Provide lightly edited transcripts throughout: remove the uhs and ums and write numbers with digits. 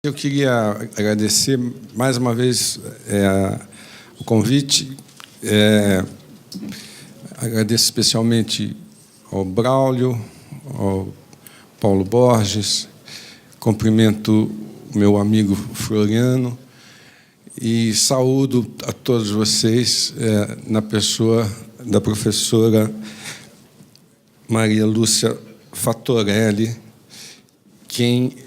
Eu queria agradecer mais uma vez o convite. Agradeço especialmente ao Braulio, ao Paulo Borges, cumprimento o meu amigo Floriano e saúdo a todos vocês na pessoa da professora Maria Lúcia Fattorelli, quem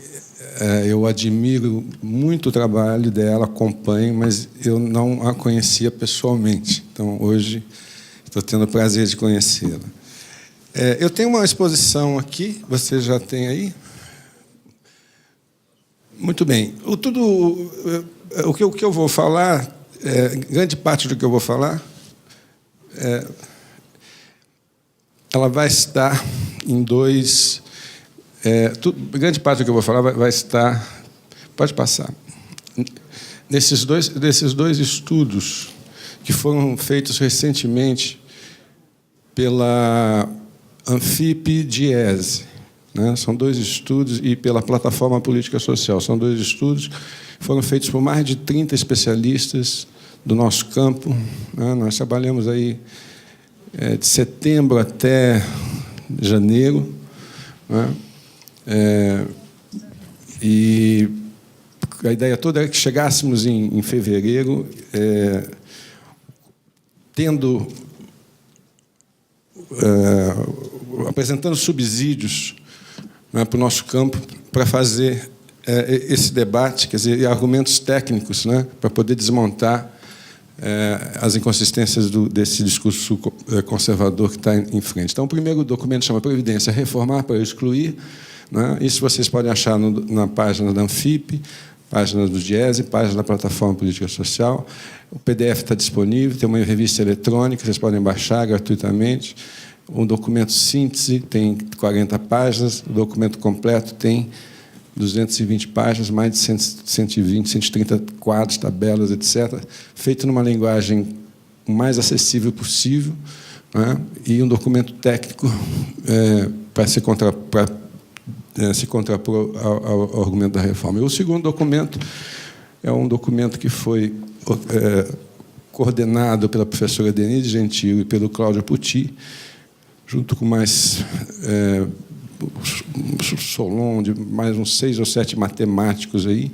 eu admiro muito o trabalho dela, acompanho, mas eu não a conhecia pessoalmente. Então, hoje, estou tendo o prazer de conhecê-la. Eu tenho uma exposição aqui, você já tem aí? Muito bem. O que eu vou falar, grande parte do que eu vou falar, ela vai estar em dois... grande parte do que eu vou falar vai estar... Pode passar. Desses dois estudos que foram feitos recentemente pela Anfip-Diese, né? São dois estudos, e pela Plataforma Política Social. São dois estudos que foram feitos por mais de 30 especialistas do nosso campo, né? Nós trabalhamos aí de setembro até janeiro, né? E a ideia toda é que chegássemos em fevereiro, apresentando subsídios, né, para o nosso campo, para fazer esse debate, quer dizer, argumentos técnicos, né, para poder desmontar as inconsistências desse discurso conservador que está em frente. Então, o primeiro documento chama Previdência, Reformar para Excluir, né? Isso vocês podem achar na página da Anfip, página do Diese, página da Plataforma Política Social. O PDF está disponível, tem uma revista eletrônica, vocês podem baixar gratuitamente. Um documento síntese tem 40 páginas, o documento completo tem 220 páginas, mais de 120, 130 quadros, tabelas, etc., feito numa linguagem o mais acessível possível, né? E um documento técnico para se contrapor ao argumento da reforma. E o segundo documento é um documento que foi coordenado pela professora Denise Gentil e pelo Cláudio Pucci, junto com mais Solon, de mais uns 6 ou 7 matemáticos aí,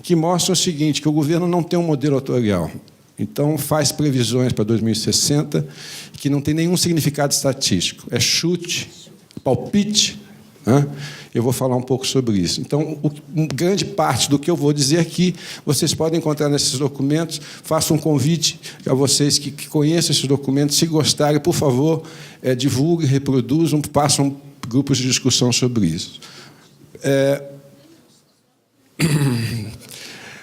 que mostram o seguinte, que o governo não tem um modelo atuarial. Então, faz previsões para 2060 que não tem nenhum significado estatístico. É chute, palpite, né? Eu vou falar um pouco sobre isso. Então, grande parte do que eu vou dizer aqui, vocês podem encontrar nesses documentos. Faço um convite a vocês que conheçam esses documentos. Se gostarem, por favor, divulguem, reproduzam, façam grupos de discussão sobre isso.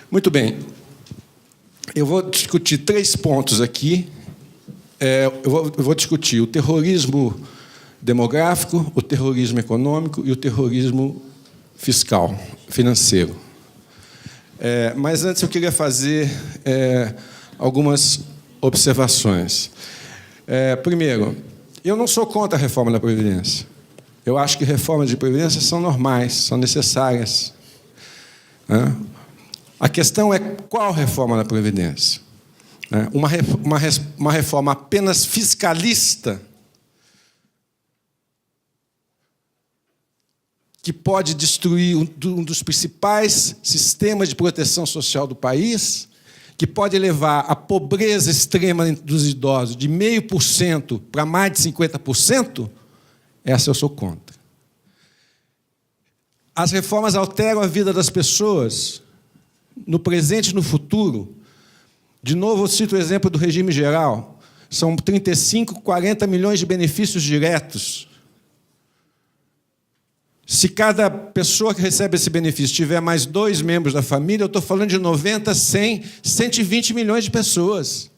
Muito bem. Eu vou discutir 3 pontos aqui. Eu vou discutir o terrorismo demográfico, o terrorismo econômico e o terrorismo fiscal, financeiro. Mas antes eu queria fazer algumas observações. Primeiro, eu não sou contra a reforma da Previdência. Eu acho que reformas de Previdência são normais, são necessárias. A questão é qual reforma da Previdência? Uma reforma apenas fiscalista, que pode destruir um dos principais sistemas de proteção social do país, que pode levar a pobreza extrema dos idosos de 0,5% para mais de 50%, essa eu sou contra. As reformas alteram a vida das pessoas, no presente e no futuro. De novo, eu cito o exemplo do regime geral. São 35, 40 milhões de benefícios diretos. Se cada pessoa que recebe esse benefício tiver mais 2 membros da família, eu estou falando de 90, 100, 120 milhões de pessoas.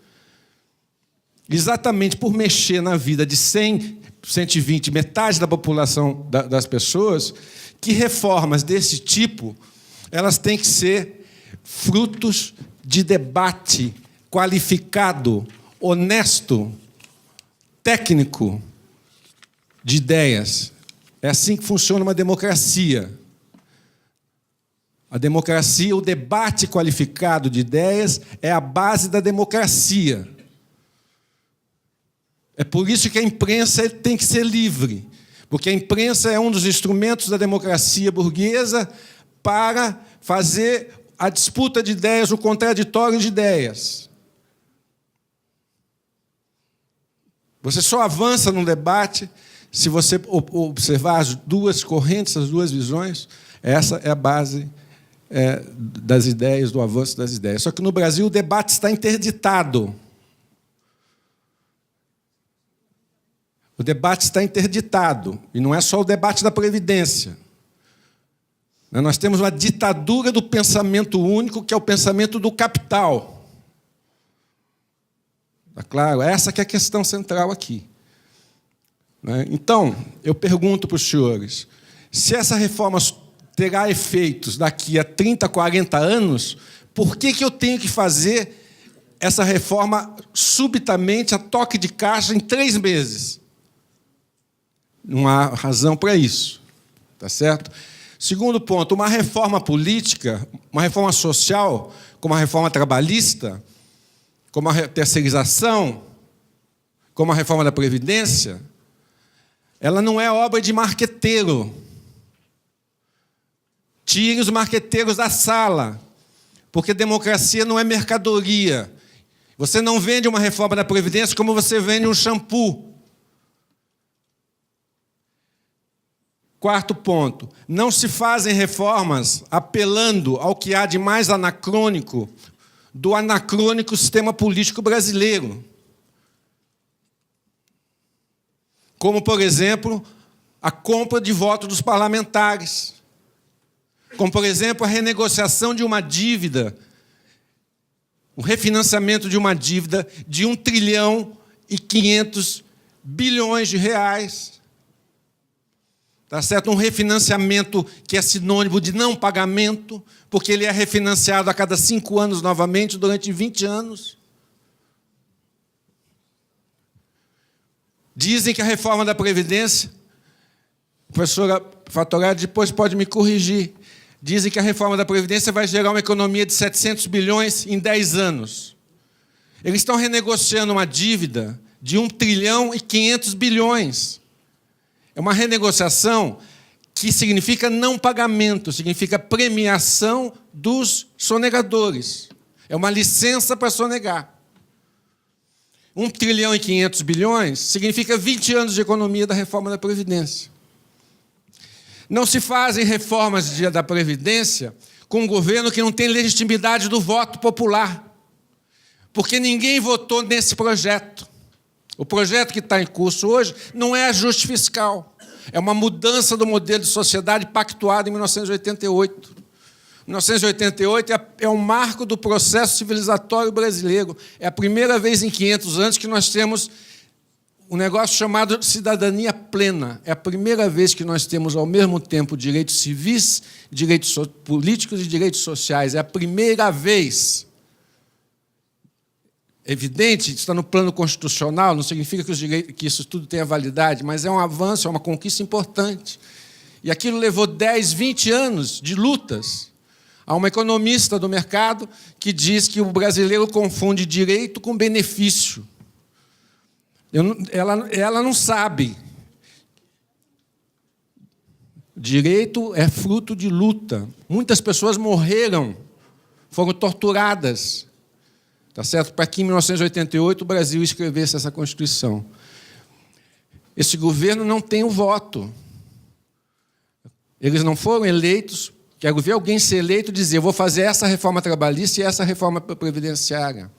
Exatamente por mexer na vida de 100, 120, metade da população das pessoas, que reformas desse tipo, elas têm que ser frutos de debate qualificado, honesto, técnico, de ideias. É assim que funciona uma democracia. A democracia, o debate qualificado de ideias é a base da democracia. É por isso que a imprensa tem que ser livre, porque a imprensa é um dos instrumentos da democracia burguesa para fazer a disputa de ideias, o contraditório de ideias. Você só avança num debate se você observar as duas correntes, as duas visões. Essa é a base das ideias, do avanço das ideias. Só que no Brasil o debate está interditado. O debate está interditado. E não é só o debate da Previdência. Nós temos uma ditadura do pensamento único, que é o pensamento do capital. Tá claro? Essa que é a questão central aqui. Então, eu pergunto para os senhores, se essa reforma terá efeitos daqui a 30, 40 anos, por que eu tenho que fazer essa reforma subitamente, a toque de caixa, em 3 meses? Não há razão para isso. Tá certo? Segundo ponto, uma reforma política, uma reforma social, como a reforma trabalhista, como a terceirização, como a reforma da Previdência, ela não é obra de marqueteiro. Tire os marqueteiros da sala, porque democracia não é mercadoria. Você não vende uma reforma da Previdência como você vende um shampoo. Quarto ponto, não se fazem reformas apelando ao que há de mais anacrônico do anacrônico sistema político brasileiro. Como, por exemplo, a compra de voto dos parlamentares. Como, por exemplo, a renegociação de uma dívida, o refinanciamento de uma dívida de 1 trilhão e 500 bilhões de reais. Tá certo? Um refinanciamento que é sinônimo de não pagamento, porque ele é refinanciado a cada 5 anos novamente, durante 20 anos. Dizem que a reforma da Previdência, a professora Fatorelli depois pode me corrigir, dizem que a reforma da Previdência vai gerar uma economia de 700 bilhões em 10 anos. Eles estão renegociando uma dívida de 1 trilhão e 500 bilhões. É uma renegociação que significa não pagamento, significa premiação dos sonegadores. É uma licença para sonegar. 1 trilhão e 500 bilhões significa 20 anos de economia da reforma da Previdência. Não se fazem reformas da Previdência com um governo que não tem legitimidade do voto popular, porque ninguém votou nesse projeto. O projeto que está em curso hoje não é ajuste fiscal, é uma mudança do modelo de sociedade pactuado em 1988. 1988 é um marco do processo civilizatório brasileiro. É a primeira vez em 500 anos que nós temos um negócio chamado cidadania plena. É a primeira vez que nós temos, ao mesmo tempo, direitos civis, direitos políticos e direitos sociais. É a primeira vez. Evidente, está no plano constitucional, não significa que isso tudo tenha validade, mas é um avanço, é uma conquista importante. E aquilo levou 10, 20 anos de lutas. Há uma economista do mercado que diz que o brasileiro confunde direito com benefício. Ela não sabe. Direito é fruto de luta. Muitas pessoas morreram, foram torturadas. Tá certo? Para que em 1988 o Brasil escrevesse essa Constituição. Esse governo não tem o voto. Eles não foram eleitos. Quero ver alguém ser eleito e dizer: eu vou fazer essa reforma trabalhista e essa reforma previdenciária.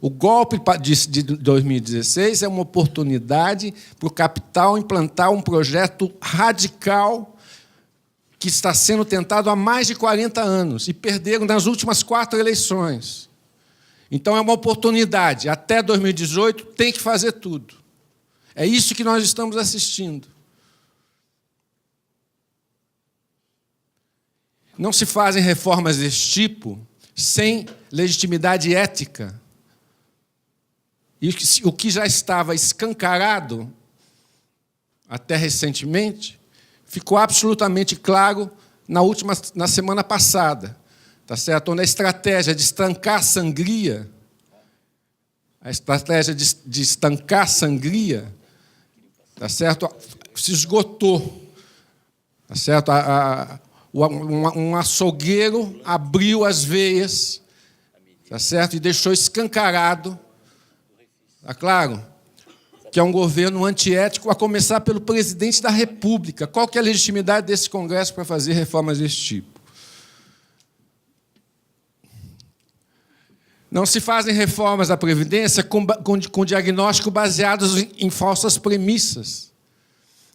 O golpe de 2016 é uma oportunidade para o capital implantar um projeto radical que está sendo tentado há mais de 40 anos e perderam nas últimas 4 eleições. Então, é uma oportunidade. Até 2018, tem que fazer tudo. É isso que nós estamos assistindo. Não se fazem reformas desse tipo sem legitimidade ética. E o que já estava escancarado, até recentemente, ficou absolutamente claro na semana passada, tá certo? Onde a estratégia de estancar a sangria, tá certo? Se esgotou, tá certo? Um açougueiro abriu as veias, tá certo? E deixou escancarado, tá claro? Que é um governo antiético, a começar pelo presidente da República. Qual que é a legitimidade desse Congresso para fazer reformas desse tipo? Não se fazem reformas da Previdência com diagnóstico baseados em falsas premissas.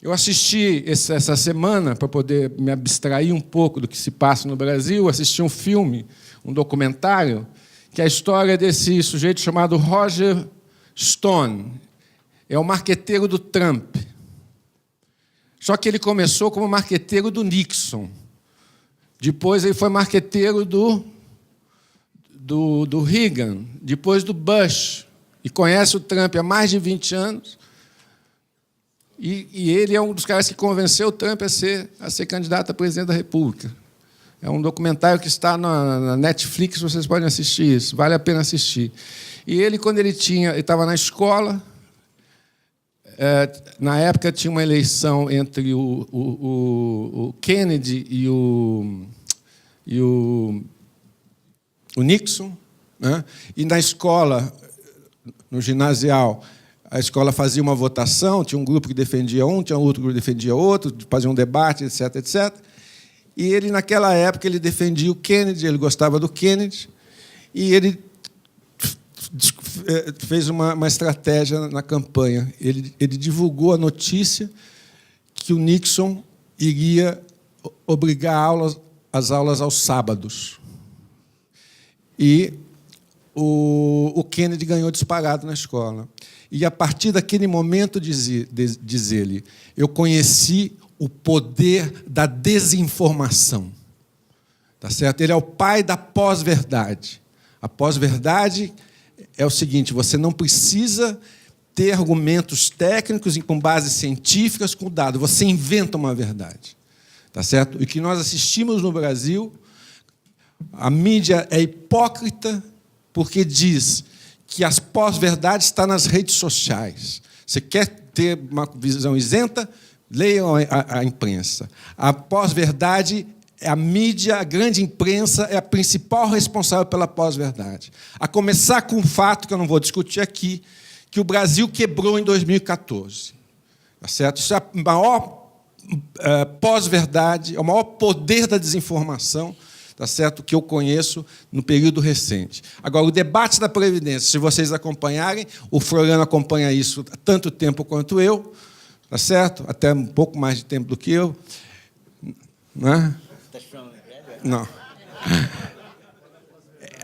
Eu assisti essa semana, para poder me abstrair um pouco do que se passa no Brasil, assisti um filme, um documentário, que é a história desse sujeito chamado Roger Stone. É o marqueteiro do Trump. Só que ele começou como marqueteiro do Nixon. Depois ele foi marqueteiro do Reagan, depois do Bush. E conhece o Trump há mais de 20 anos. E ele é um dos caras que convenceu o Trump a ser candidato a presidente da República. É um documentário que está na Netflix, vocês podem assistir isso, vale a pena assistir. E ele, quando ele estava na escola, na época tinha uma eleição entre o Kennedy e o Nixon, né? E na escola, no ginasial, a escola fazia uma votação, tinha um grupo que defendia um, tinha outro grupo que defendia outro, fazia um debate, etc., etc. E ele, naquela época, ele defendia o Kennedy, ele gostava do Kennedy, e ele fez uma estratégia na campanha. Ele divulgou a notícia que o Nixon iria obrigar as aulas aos sábados. E o Kennedy ganhou disparado na escola. E, a partir daquele momento, diz ele, eu conheci o poder da desinformação. Tá certo? Ele é o pai da pós-verdade. A pós-verdade é o seguinte, você não precisa ter argumentos técnicos e com bases científicas, com dados. Você inventa uma verdade. Tá certo? E o que nós assistimos no Brasil, a mídia é hipócrita porque diz que as pós-verdades estão nas redes sociais. Você quer ter uma visão isenta? Leiam a imprensa. A pós-verdade, a mídia, a grande imprensa, é a principal responsável pela pós-verdade. A começar com um fato que eu não vou discutir aqui, que o Brasil quebrou em 2014. Tá certo? Isso é a maior pós-verdade, é o maior poder da desinformação, tá certo? Que eu conheço no período recente. Agora, o debate da Previdência, se vocês acompanharem, o Floriano acompanha isso há tanto tempo quanto eu, tá certo? Até um pouco mais de tempo do que eu. Né? Não.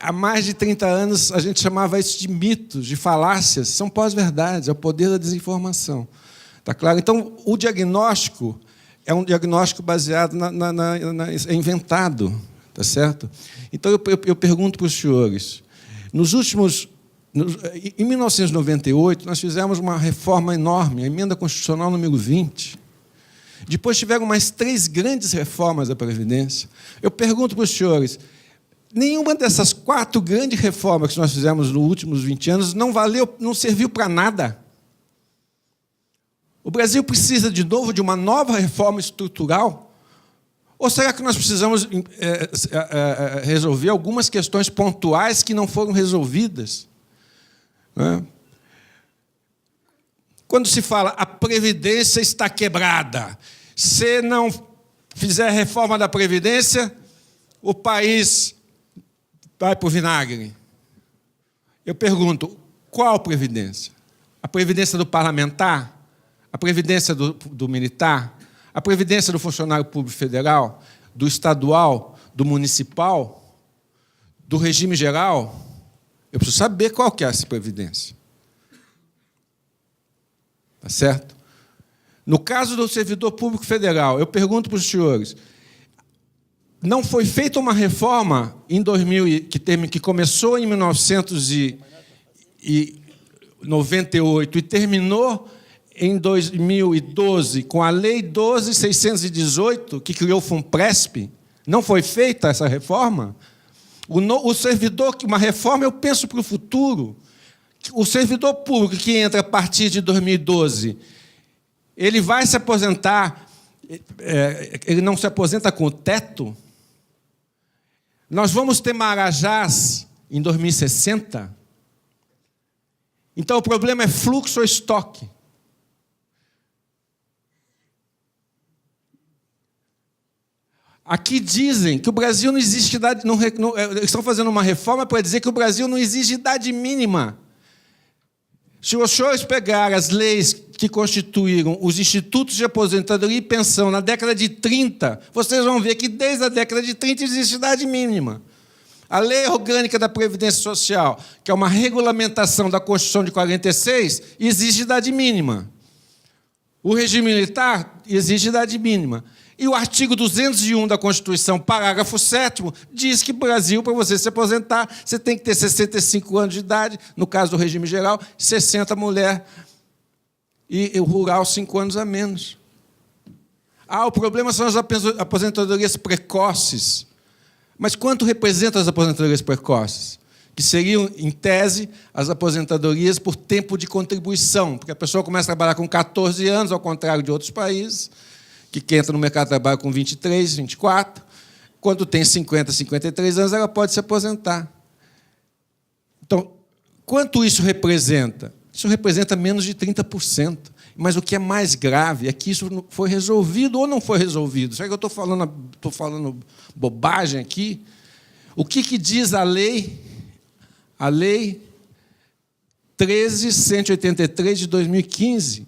Há mais de 30 anos, a gente chamava isso de mitos, de falácias. São pós-verdades, é o poder da desinformação. Tá claro? Então, o diagnóstico é um diagnóstico baseado é inventado. Tá certo? Então, eu pergunto para os senhores, em 1998, nós fizemos uma reforma enorme, a Emenda Constitucional número 20. Depois tiveram mais 3 grandes reformas da Previdência. Eu pergunto para os senhores, nenhuma dessas 4 grandes reformas que nós fizemos nos últimos 20 anos não serviu para nada. O Brasil precisa, de novo, de uma nova reforma estrutural? Ou será que nós precisamos resolver algumas questões pontuais que não foram resolvidas? Né? Quando se fala a Previdência está quebrada, se não fizer reforma da Previdência, o país vai para o vinagre. Eu pergunto, qual Previdência? A Previdência do parlamentar? A Previdência do militar? A Previdência do funcionário público federal? Do estadual? Do municipal? Do regime geral? Eu preciso saber qual que é essa Previdência. Tá certo? No caso do servidor público federal, eu pergunto para os senhores, não foi feita uma reforma em 2000, que começou em 1998 e terminou em 2012 com a Lei 12.618, que criou o FUNPRESP, Não foi feita essa reforma? O servidor, uma reforma, eu penso para o futuro. O servidor público que entra a partir de 2012, ele vai se aposentar, ele não se aposenta com o teto? Nós vamos ter Marajás em 2060? Então, o problema é fluxo ou estoque? Aqui dizem que o Brasil não exige idade... eles estão fazendo uma reforma para dizer que o Brasil não exige idade mínima. Se os senhores pegarem as leis que constituíram os institutos de aposentadoria e pensão na década de 30, vocês vão ver que desde a década de 30 existe idade mínima. A Lei Orgânica da Previdência Social, que é uma regulamentação da Constituição de 46, exige idade mínima. O regime militar exige idade mínima. E o artigo 201 da Constituição, parágrafo 7º, diz que no Brasil, para você se aposentar, você tem que ter 65 anos de idade, no caso do regime geral, 60 mulher e o rural 5 anos a menos. O problema são as aposentadorias precoces. Mas quanto representam as aposentadorias precoces? Que seriam, em tese, as aposentadorias por tempo de contribuição, porque a pessoa começa a trabalhar com 14 anos, ao contrário de outros países, que entra no mercado de trabalho com 23, 24, quando tem 50, 53 anos, ela pode se aposentar. Então, quanto isso representa? Isso representa menos de 30%. Mas o que é mais grave é que isso foi resolvido ou não foi resolvido. Será que eu estou falando bobagem aqui? O que diz a lei? A Lei 13.183 de 2015.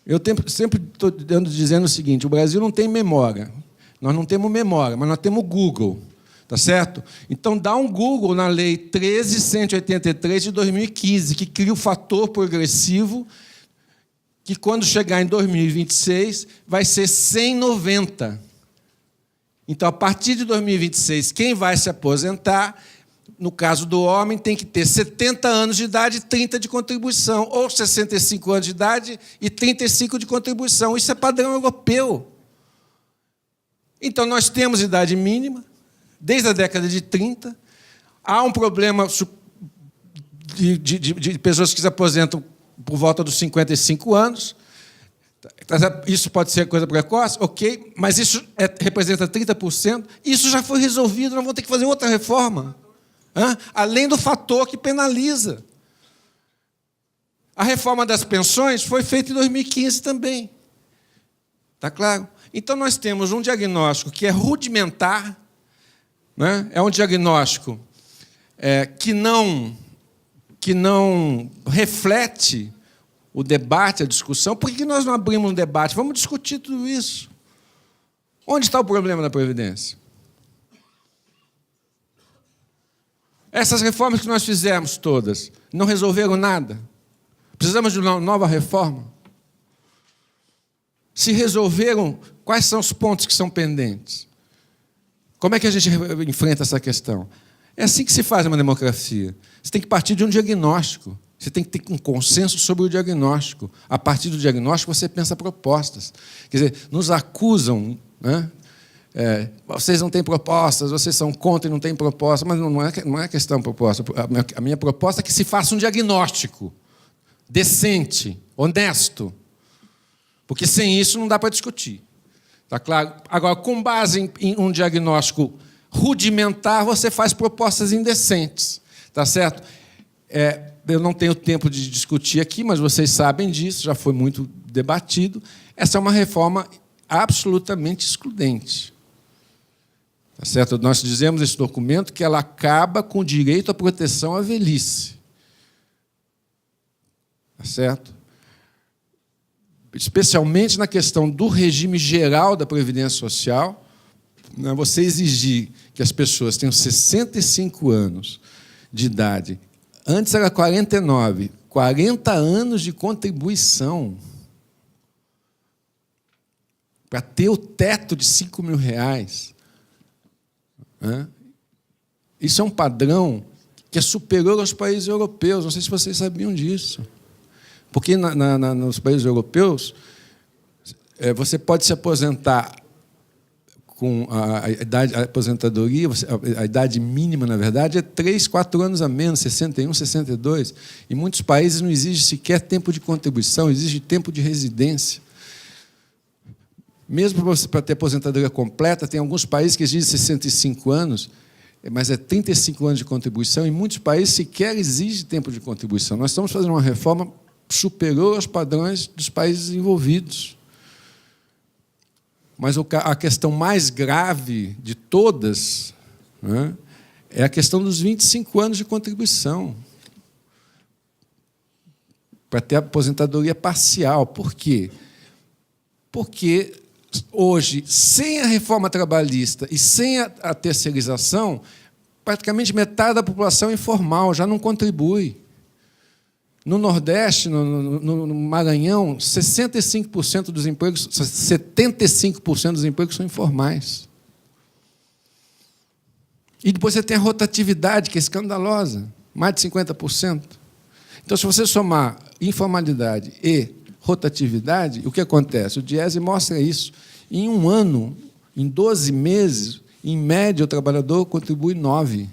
Eu sempre estou dizendo o seguinte: o Brasil não tem memória. Nós não temos memória, mas nós temos Google. Tá certo? Então, dá um Google na Lei 13.183 de 2015, que cria o fator progressivo, que, quando chegar em 2026, vai ser 190. Então, a partir de 2026, quem vai se aposentar, no caso do homem, tem que ter 70 anos de idade e 30 de contribuição, ou 65 anos de idade e 35 de contribuição. Isso é padrão europeu. Então, nós temos idade mínima, desde a década de 30. Há um problema de pessoas que se aposentam por volta dos 55 anos. Isso pode ser coisa precoce, ok, mas isso representa 30%. Isso já foi resolvido, nós vamos ter que fazer outra reforma. Além do fator que penaliza. A reforma das pensões foi feita em 2015 também. Está claro? Então, nós temos um diagnóstico que é rudimentar, né? É um diagnóstico que não reflete o debate, a discussão. Por que nós não abrimos um debate? Vamos discutir tudo isso. Onde está o problema da Previdência? Essas reformas que nós fizemos todas não resolveram nada. Precisamos de uma nova reforma. Se resolveram, quais são os pontos que são pendentes? Como é que a gente enfrenta essa questão? É assim que se faz uma democracia. Você tem que partir de um diagnóstico. Você tem que ter um consenso sobre o diagnóstico. A partir do diagnóstico, você pensa propostas. Quer dizer, nos acusam, né? Vocês não têm propostas, vocês são contra e não têm proposta, mas não é questão de proposta. A minha proposta é que se faça um diagnóstico decente, honesto, porque sem isso não dá para discutir. Tá claro? Agora, com base em um diagnóstico rudimentar, você faz propostas indecentes. Tá certo? Eu não tenho tempo de discutir aqui, mas vocês sabem disso, já foi muito debatido. Essa é uma reforma absolutamente excludente. Tá certo? Nós dizemos nesse documento que ela acaba com o direito à proteção à velhice. Tá certo? Especialmente na questão do regime geral da Previdência Social, né? Você exigir que as pessoas tenham 65 anos de idade, antes era 49, 40 anos de contribuição para ter o teto de R$5.000. Isso é um padrão que é superior aos países europeus. Não sei se vocês sabiam disso. Porque nos países europeus, você pode se aposentar com a aposentadoria, a idade mínima, na verdade, é 3, 4 anos a menos, 61, 62. Em muitos países não exige sequer tempo de contribuição, exige tempo de residência. Mesmo para ter aposentadoria completa, tem alguns países que exigem 65 anos, mas é 35 anos de contribuição. Em muitos países sequer exige tempo de contribuição. Nós estamos fazendo uma reforma superior aos padrões dos países envolvidos. Mas a questão mais grave de todas, né, é a questão dos 25 anos de contribuição para ter aposentadoria parcial. Por quê? Porque hoje, sem a reforma trabalhista e sem a terceirização, praticamente metade da população informal já não contribui. No Nordeste, no Maranhão, 65% dos empregos, 75% dos empregos são informais. E depois você tem a rotatividade, que é escandalosa, mais de 50%. Então, se você somar informalidade e rotatividade, o que acontece? O Diese mostra isso. Em um ano, em 12 meses, em média, o trabalhador contribui 9.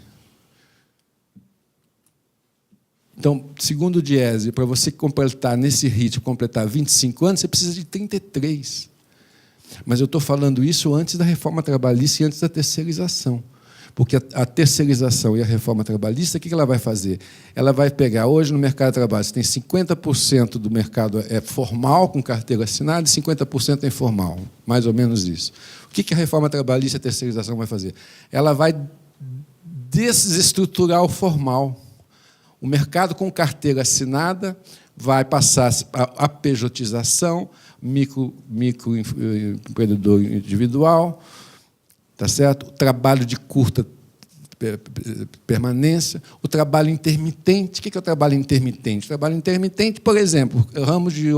Então, segundo o Diese, para você completar nesse ritmo, completar 25 anos, você precisa de 33. Mas eu estou falando isso antes da reforma trabalhista e antes da terceirização. Porque a terceirização e a reforma trabalhista, o que ela vai fazer? Ela vai pegar, hoje, no mercado de trabalho, você tem 50% do mercado é formal, com carteira assinada, e 50% é informal, mais ou menos isso. O que a reforma trabalhista e a terceirização vai fazer? Ela vai desestruturar o formal. O mercado com carteira assinada vai passar a pejotização, microempreendedor individual, tá certo? O trabalho de curta permanência, o trabalho intermitente. O que é o trabalho intermitente? O trabalho intermitente, por exemplo, ramos de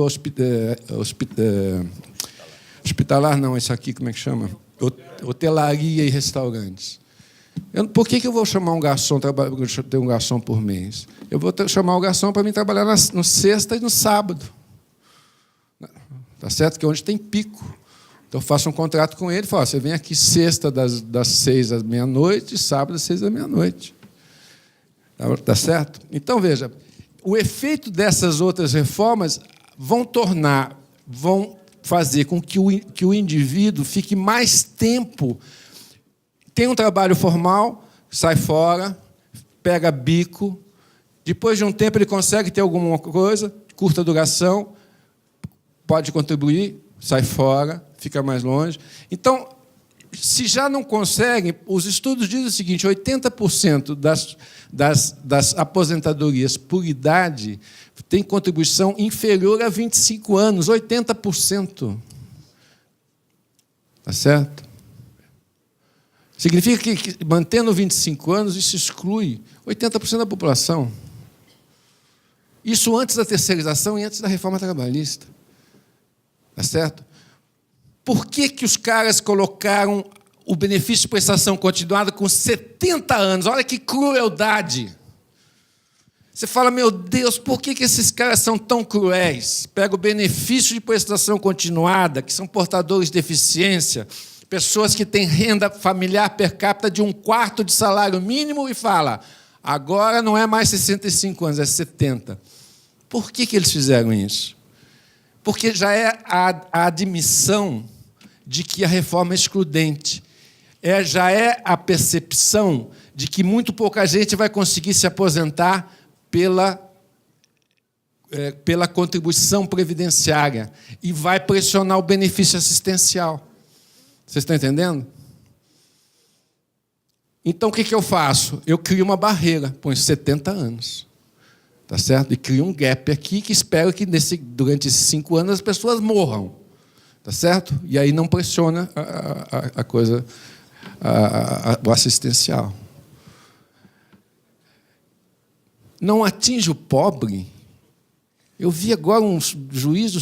hospitalar, não, isso aqui, como é que chama? Hotelaria e restaurantes. Por que eu vou chamar um garçom, ter um garçom por mês? Eu vou chamar o garçom para mim trabalhar no sexta e no sábado. Tá certo? Que é onde tem pico. Então, eu faço um contrato com ele e falo, você vem aqui sexta das 6 à meia-noite e sábado das 6 à meia-noite. Tá certo? Então, veja, o efeito dessas outras reformas vão fazer com que o indivíduo fique mais tempo. Tem um trabalho formal, sai fora, pega bico, depois de um tempo ele consegue ter alguma coisa, curta duração, pode contribuir, sai fora, fica mais longe. Então, se já não conseguem, os estudos dizem o seguinte, 80% das aposentadorias por idade tem contribuição inferior a 25 anos, 80%. Tá certo? Significa que, mantendo 25 anos, isso exclui 80% da população. Isso antes da terceirização e antes da reforma trabalhista. Tá certo? Por que os caras colocaram o benefício de prestação continuada com 70 anos? Olha que crueldade! Você fala, meu Deus, por que esses caras são tão cruéis? Pega o benefício de prestação continuada, que são portadores de deficiência, pessoas que têm renda familiar per capita de 1/4 de salário mínimo e fala, agora não é mais 65 anos, é 70. Por que eles fizeram isso? Porque já é a admissão de que a reforma é excludente. Já é a percepção de que muito pouca gente vai conseguir se aposentar pela contribuição previdenciária e vai pressionar o benefício assistencial. Vocês estão entendendo? Então, o que eu faço? Eu crio uma barreira, põe 70 anos. Tá certo? E crio um gap aqui que espero que durante esses 5 anos as pessoas morram. Tá certo? E aí não pressiona a coisa, o assistencial. Não atinge o pobre. Eu vi agora um juiz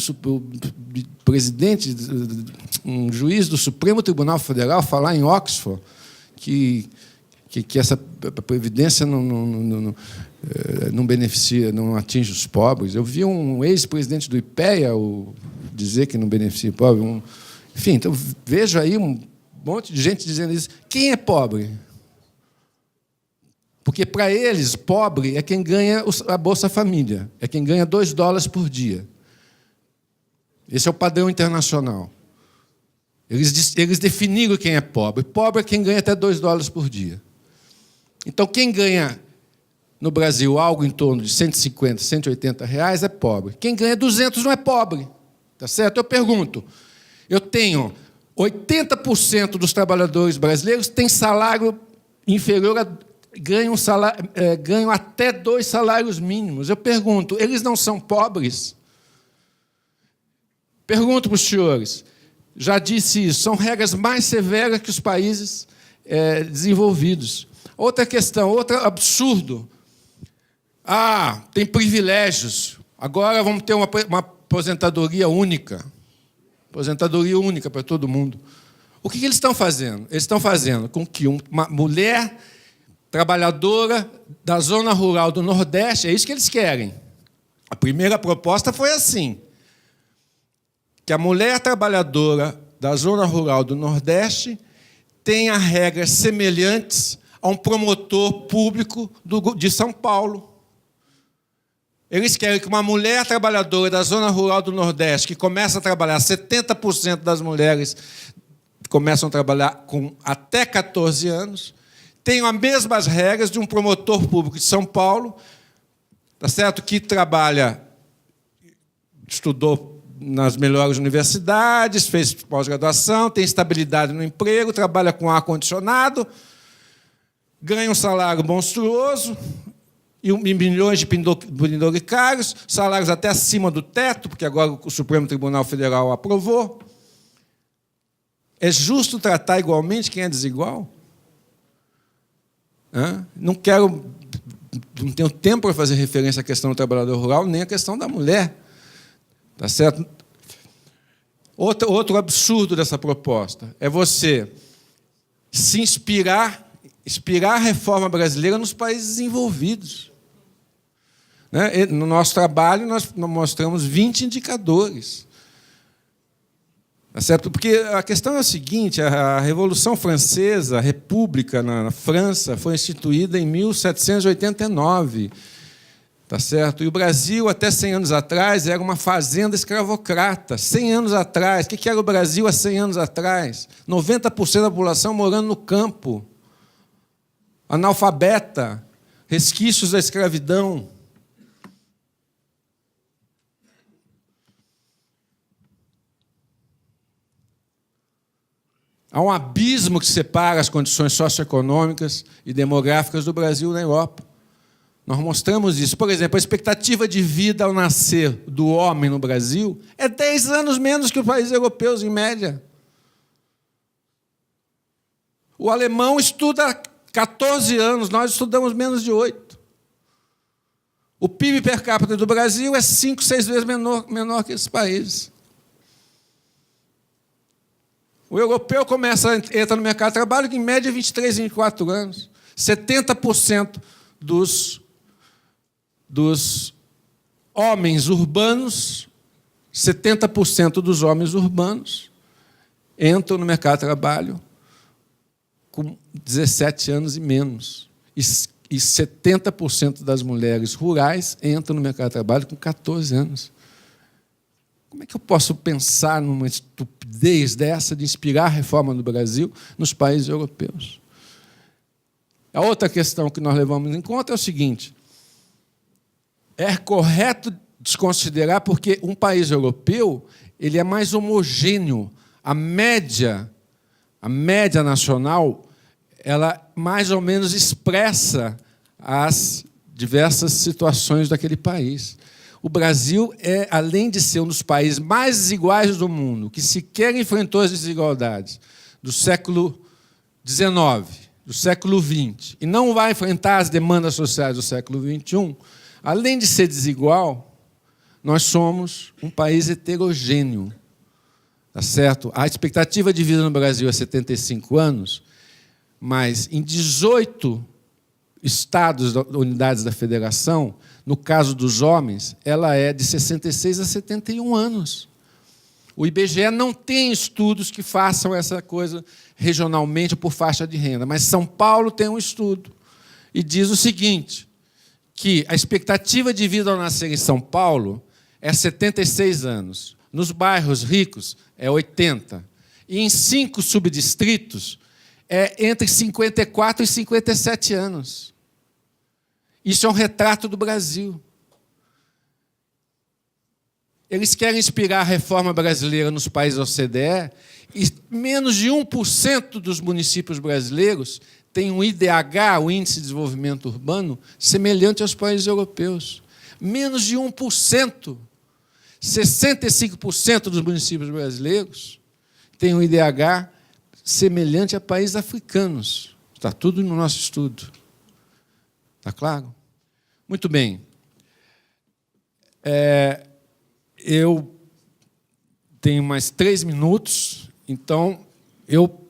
um juiz do Supremo Tribunal Federal falar em Oxford que essa previdência não beneficia, não atinge os pobres. Eu vi um ex-presidente do IPEA dizer que não beneficia o pobre. Enfim, então vejo aí monte de gente dizendo isso. Quem é pobre? Porque, para eles, pobre é quem ganha a Bolsa Família, é quem ganha $2 por dia. Esse é o padrão internacional. Eles definiram quem é pobre. Pobre é quem ganha até $2 por dia. Então, quem ganha no Brasil algo em torno de R$150, R$180 é pobre. Quem ganha 200 não é pobre. Tá certo? Eu pergunto, eu tenho 80% dos trabalhadores brasileiros têm salário inferior a... ganham até 2 salários mínimos. Eu pergunto, eles não são pobres? Pergunto para os senhores, já disse isso, são regras mais severas que os países desenvolvidos. Outra questão, outro absurdo. Tem privilégios. Agora vamos ter uma aposentadoria única. Aposentadoria única para todo mundo. O que eles estão fazendo? Eles estão fazendo com que uma mulher trabalhadora da zona rural do Nordeste, é isso que eles querem. A primeira proposta foi assim, que a mulher trabalhadora da zona rural do Nordeste tenha regras semelhantes a um promotor público de São Paulo. Eles querem que uma mulher trabalhadora da zona rural do Nordeste, que começa a trabalhar, 70% das mulheres começam a trabalhar com até 14 anos, tenham as mesmas regras de um promotor público de São Paulo, tá certo? Que trabalha, estudou nas melhores universidades, fez pós-graduação, tem estabilidade no emprego, trabalha com ar-condicionado, ganha um salário monstruoso, e milhões de penduricários, salários até acima do teto, porque agora o Supremo Tribunal Federal aprovou. É justo tratar igualmente quem é desigual? Não tenho tempo para fazer referência à questão do trabalhador rural, nem à questão da mulher. Tá certo? Outro absurdo dessa proposta é você se inspirar a reforma brasileira nos países desenvolvidos. No nosso trabalho, nós mostramos 20 indicadores. Tá certo? Porque a questão é a seguinte, a Revolução Francesa, a República na França, foi instituída em 1789. Tá certo? E o Brasil, até 100 anos atrás, era uma fazenda escravocrata. 100 anos atrás. O que era o Brasil há 100 anos atrás? 90% da população morando no campo. Analfabeta. Resquícios da escravidão. Há um abismo que separa as condições socioeconômicas e demográficas do Brasil da Europa. Nós mostramos isso. Por exemplo, a expectativa de vida ao nascer do homem no Brasil é 10 anos menos que os países europeus, em média. O alemão estuda 14 anos, nós estudamos menos de 8. O PIB per capita do Brasil é 5, 6 vezes menor que esses países. O europeu entra no mercado de trabalho em média 23, 24 anos. 70% dos homens urbanos, 70% dos homens urbanos entram no mercado de trabalho com 17 anos e menos. E 70% das mulheres rurais entram no mercado de trabalho com 14 anos. Como é que eu posso pensar numa estupidez dessa de inspirar a reforma no Brasil nos países europeus? A outra questão que nós levamos em conta é o seguinte: é correto desconsiderar porque um país europeu ele é mais homogêneo. A média nacional, ela mais ou menos expressa as diversas situações daquele país. O Brasil além de ser um dos países mais desiguais do mundo, que sequer enfrentou as desigualdades do século XIX, do século XX, e não vai enfrentar as demandas sociais do século XXI, além de ser desigual, nós somos um país heterogêneo. Tá certo? A expectativa de vida no Brasil é 75 anos, mas em 18 estados, unidades da federação, no caso dos homens, ela é de 66 a 71 anos. O IBGE não tem estudos que façam essa coisa regionalmente ou por faixa de renda. Mas São Paulo tem um estudo e diz o seguinte, que a expectativa de vida ao nascer em São Paulo é 76 anos. Nos bairros ricos é 80. E em 5 subdistritos é entre 54 e 57 anos. Isso é um retrato do Brasil. Eles querem inspirar a reforma brasileira nos países da OCDE e menos de 1% dos municípios brasileiros têm um IDH, o Índice de Desenvolvimento Urbano, semelhante aos países europeus. Menos de 1%. 65% dos municípios brasileiros têm um IDH semelhante a países africanos. Está tudo no nosso estudo. Está claro? Muito bem. Eu tenho mais 3 minutos, então eu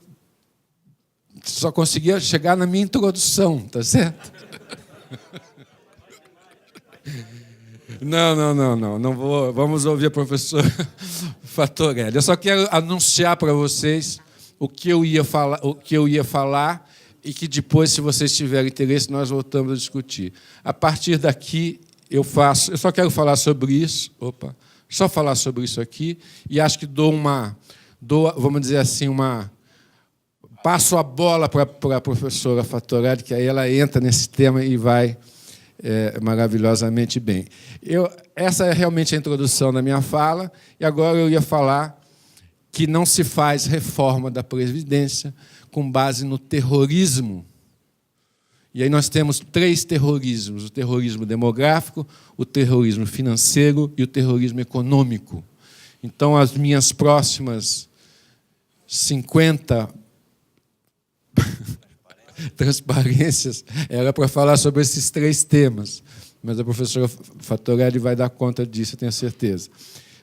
só conseguia chegar na minha introdução, tá certo? Não vou. Vamos ouvir a professora Fattorelli. Eu só quero anunciar para vocês o que eu ia falar e que depois, se vocês tiverem interesse, nós voltamos a discutir. A partir daqui eu só quero falar sobre isso. Só falar sobre isso aqui e acho que vamos dizer assim, passo a bola para a professora Fattorelli, que aí ela entra nesse tema e vai maravilhosamente bem. Essa é realmente a introdução da minha fala, e agora eu ia falar que não se faz reforma da Previdência com base no terrorismo. E aí nós temos 3 terrorismos: o terrorismo demográfico, o terrorismo financeiro e o terrorismo econômico. Então, as minhas próximas 50 transparências era para falar sobre esses 3 temas, mas a professora Fattorelli vai dar conta disso, eu tenho certeza.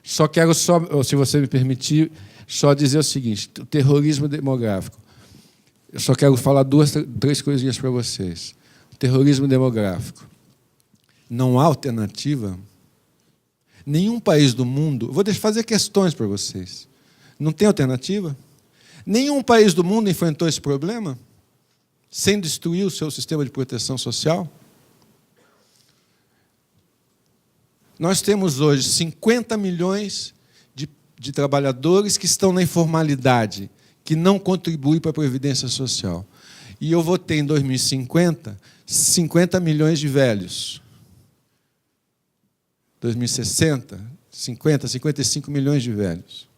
Só quero, se você me permitir, só dizer o seguinte: o terrorismo demográfico. Eu só quero falar 3 coisinhas para vocês. O terrorismo demográfico. Não há alternativa. Nenhum país do mundo... Vou fazer questões para vocês. Não tem alternativa? Nenhum país do mundo enfrentou esse problema sem destruir o seu sistema de proteção social? Nós temos hoje 50 milhões de trabalhadores que estão na informalidade, que não contribuem para a Previdência Social. E eu vou ter, em 2050, 50 milhões de velhos. 2060, 50, 55 milhões de velhos.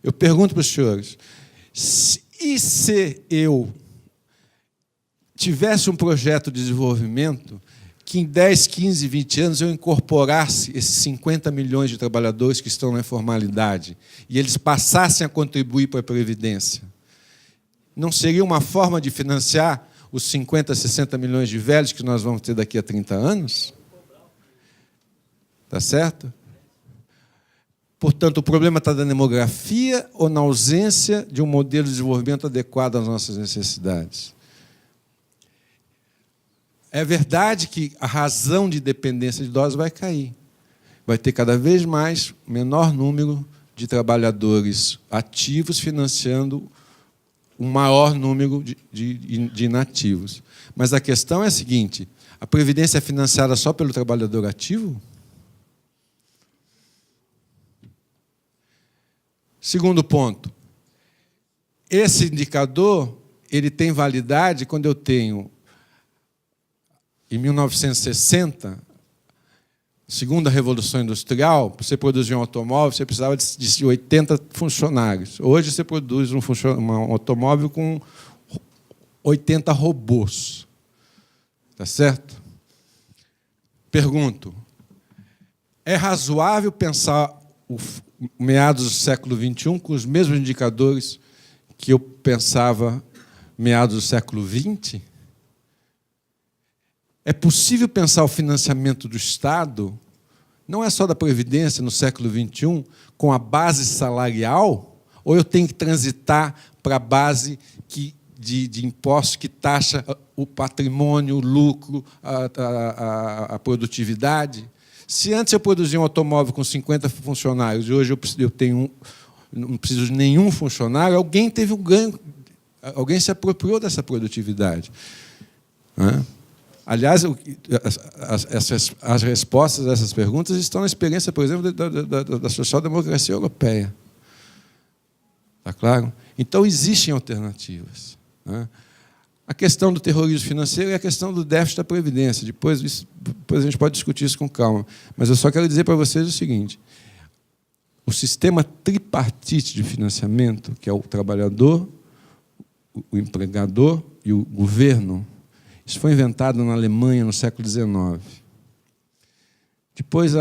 Eu pergunto para os senhores, e se eu tivesse um projeto de desenvolvimento que em 10, 15, 20 anos eu incorporasse esses 50 milhões de trabalhadores que estão na informalidade e eles passassem a contribuir para a Previdência? Não seria uma forma de financiar os 50, 60 milhões de velhos que nós vamos ter daqui a 30 anos? Está certo? Portanto, o problema está na demografia ou na ausência de um modelo de desenvolvimento adequado às nossas necessidades? É verdade que a razão de dependência de idosos vai cair. Vai ter cada vez mais menor número de trabalhadores ativos financiando um maior número de inativos. Mas a questão é a seguinte: a Previdência é financiada só pelo trabalhador ativo? Segundo ponto, esse indicador ele tem validade quando eu tenho, em 1960, segunda Revolução Industrial, para você produzir um automóvel, você precisava de 80 funcionários. Hoje você produz um automóvel com 80 robôs. Está certo? Pergunto, é razoável pensar meados do século XXI com os mesmos indicadores que eu pensava meados do século XX? É possível pensar o financiamento do Estado, não é só da Previdência, no século XXI, com a base salarial? Ou eu tenho que transitar para a base de impostos que taxa o patrimônio, o lucro, a produtividade? Se antes eu produzia um automóvel com 50 funcionários e hoje eu não preciso de nenhum funcionário, alguém teve um ganho Alguém se apropriou dessa produtividade. Né? Aliás, as respostas a essas perguntas estão na experiência, por exemplo, da social-democracia europeia. Está claro? Então, existem alternativas. Né? A questão do terrorismo financeiro é a questão do déficit da Previdência. Depois a gente pode discutir isso com calma. Mas eu só quero dizer para vocês o seguinte. O sistema tripartite de financiamento, que é o trabalhador, o empregador e o governo, isso foi inventado na Alemanha no século XIX. Depois,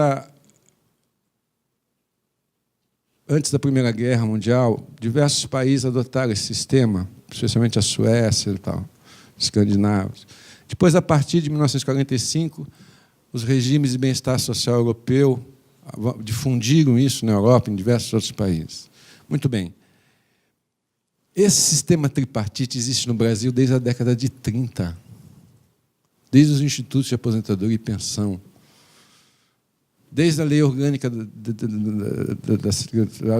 antes da Primeira Guerra Mundial, diversos países adotaram esse sistema, especialmente a Suécia e tal, os escandinavos. Depois, a partir de 1945, os regimes de bem-estar social europeu difundiram isso na Europa e em diversos outros países. Muito bem. Esse sistema tripartite existe no Brasil desde a década de 30, desde os institutos de aposentadoria e pensão, desde a lei orgânica de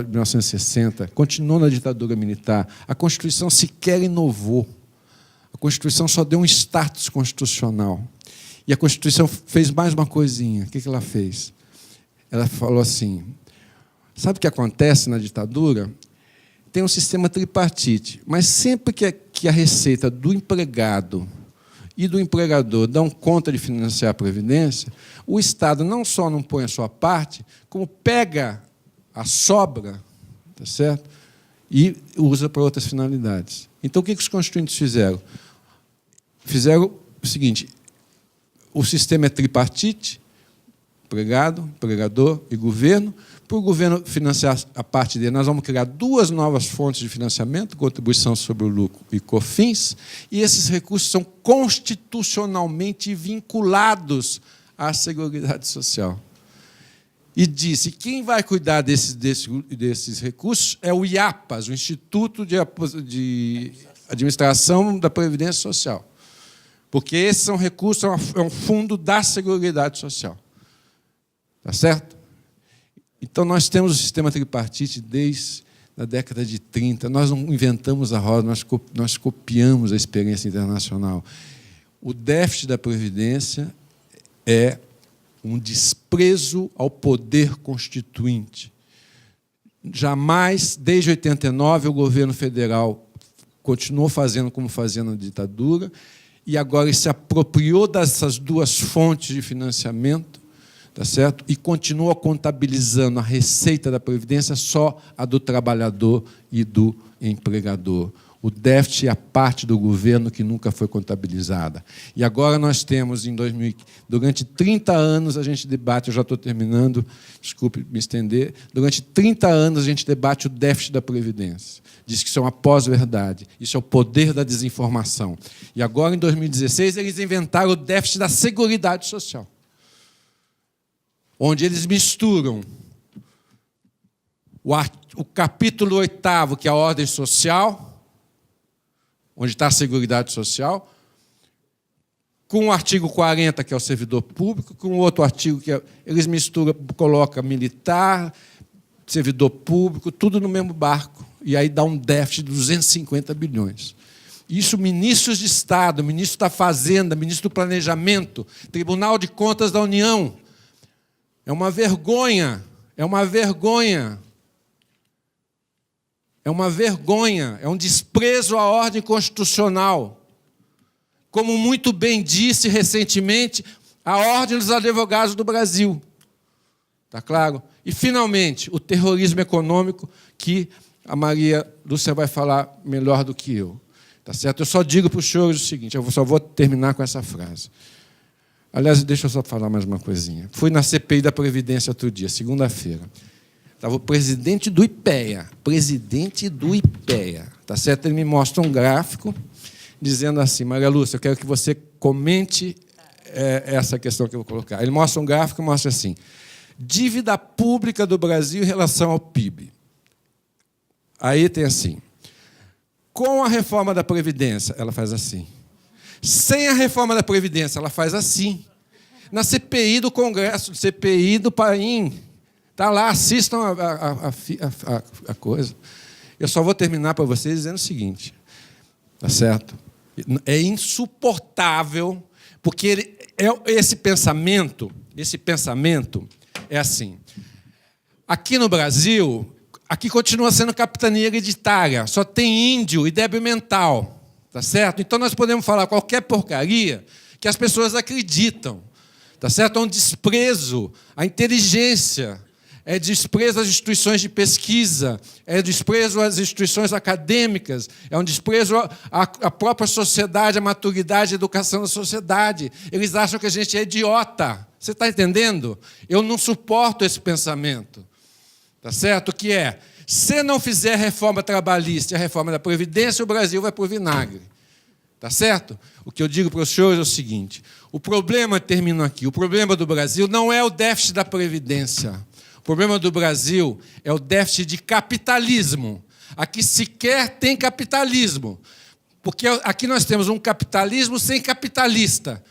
1960, continuou na ditadura militar. A Constituição sequer inovou. A Constituição só deu um status constitucional. E a Constituição fez mais uma coisinha. O que ela fez? Ela falou assim, sabe o que acontece na ditadura? Tem um sistema tripartite, mas sempre que a receita do empregado e do empregador dão conta de financiar a Previdência, o Estado não só não põe a sua parte, como pega a sobra, tá certo? E usa para outras finalidades. Então, o que os constituintes fizeram? Fizeram o seguinte, o sistema é tripartite, empregado, empregador e governo. Para o governo financiar a parte dele, nós vamos criar 2 novas fontes de financiamento, contribuição sobre o lucro e COFINS, e esses recursos são constitucionalmente vinculados à Seguridade Social. E disse, quem vai cuidar desses recursos é o IAPAS, o Instituto de Administração da Previdência Social. Porque esses são recursos, é um fundo da Seguridade Social. Tá certo? Então, nós temos o sistema tripartite desde a década de 30. Nós não inventamos a roda, nós copiamos a experiência internacional. O déficit da Previdência é um desprezo ao poder constituinte. Jamais, desde 89, o governo federal continuou fazendo como fazia na ditadura, e agora ele se apropriou dessas 2 fontes de financiamento, tá certo? E continua contabilizando a receita da Previdência só a do trabalhador e do empregador. O déficit é a parte do governo que nunca foi contabilizada. E agora nós temos, durante 30 anos, a gente debate, eu já estou terminando, desculpe me estender, durante 30 anos a gente debate o déficit da Previdência. Diz que isso é uma pós-verdade, isso é o poder da desinformação. E agora, em 2016, eles inventaram o déficit da Seguridade Social, onde eles misturam o capítulo 8º, que é a ordem social, onde está a Seguridade Social, com o artigo 40, que é o servidor público, com outro artigo que eles misturam, colocam militar, servidor público, tudo no mesmo barco, e aí dá um déficit de 250 bilhões. Isso, ministros de Estado, ministro da Fazenda, ministro do Planejamento, Tribunal de Contas da União. É uma vergonha, é uma vergonha. É uma vergonha, é um desprezo à ordem constitucional. Como muito bem disse recentemente a Ordem dos Advogados do Brasil. Está claro? E, finalmente, o terrorismo econômico, que a Maria Lúcia vai falar melhor do que eu. Tá certo? Eu só digo para os senhores o seguinte, eu só vou terminar com essa frase. Aliás, deixa eu só falar mais uma coisinha. Fui na CPI da Previdência outro dia, segunda-feira. Estava o presidente do IPEA, tá certo? Ele me mostra um gráfico dizendo assim, Maria Lúcia, eu quero que você comente essa questão que eu vou colocar. Ele mostra um gráfico e mostra assim, dívida pública do Brasil em relação ao PIB. Aí tem assim, com a reforma da Previdência, ela faz assim. Sem a reforma da Previdência, ela faz assim. Na CPI do Congresso, CPI do Paim, está lá, assistam a coisa. Eu só vou terminar para vocês dizendo o seguinte. Tá certo? É insuportável, porque esse pensamento é assim. Aqui no Brasil, aqui continua sendo capitania hereditária, só tem índio e débil mental. Tá certo? Então nós podemos falar qualquer porcaria que as pessoas acreditam. Tá certo? É um desprezo à inteligência, é desprezo às instituições de pesquisa, é desprezo às instituições acadêmicas, é um desprezo à própria sociedade, à maturidade, à educação da sociedade. Eles acham que a gente é idiota. Você está entendendo? Eu não suporto esse pensamento. Tá certo? Que é, se não fizer a reforma trabalhista e a reforma da Previdência, o Brasil vai para o vinagre. Tá certo? O que eu digo para os senhores é o seguinte, o problema, termino aqui, o problema do Brasil não é o déficit da Previdência. O problema do Brasil é o déficit de capitalismo. Aqui sequer tem capitalismo, porque aqui nós temos um capitalismo sem capitalista.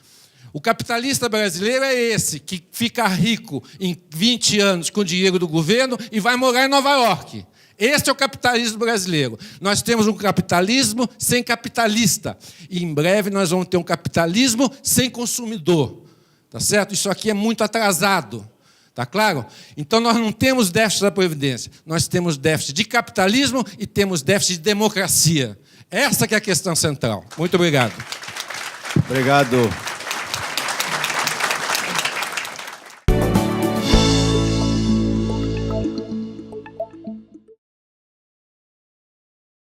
O capitalista brasileiro é esse, que fica rico em 20 anos com o dinheiro do governo e vai morar em Nova York. Esse é o capitalismo brasileiro. Nós temos um capitalismo sem capitalista. E em breve nós vamos ter um capitalismo sem consumidor. Tá certo? Isso aqui é muito atrasado. Tá claro? Então nós não temos déficit da Previdência. Nós temos déficit de capitalismo e temos déficit de democracia. Essa que é a questão central. Muito obrigado. Obrigado.